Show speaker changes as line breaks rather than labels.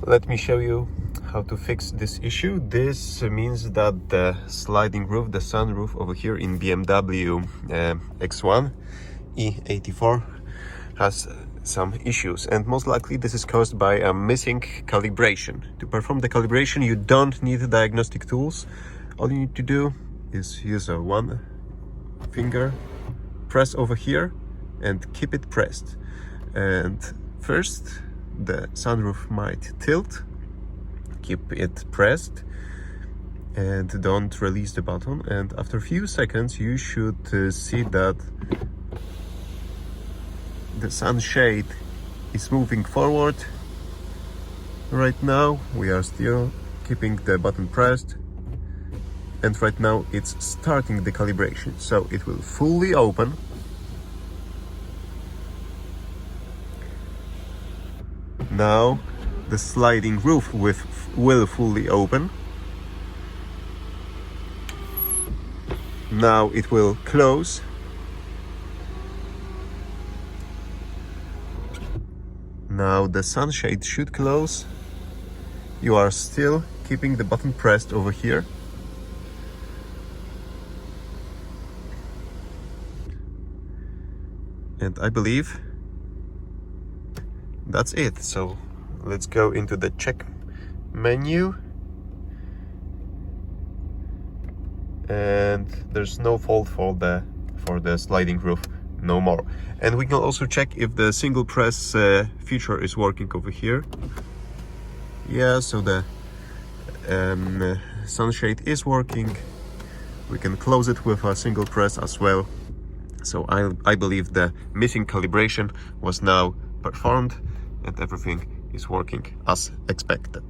Let me show you how to fix this issue. This means that the sliding roof, the sunroof over here in BMW X1 E84 has some issues, and most likely this is caused by a missing calibration. To perform the calibration, you don't need diagnostic tools. All you need to do is use a one finger, press over here and keep it pressed. And first the sunroof might tilt. Keep it pressed and don't release the button, and after a few seconds you should see that the sunshade is moving forward. Right now we are still keeping the button pressed, and right now it's starting the calibration, so it will fully open. Now the sliding roof will fully open. Now it will close. Now the sunshade should close. You are still keeping the button pressed over here. And I believe that's it. So let's go into the check menu. And there's no fault for the sliding roof no more. And we can also check if the single press feature is working over here. Yeah, so the sunshade is working. We can close it with a single press as well. So I believe the missing calibration was now performed and everything is working as expected.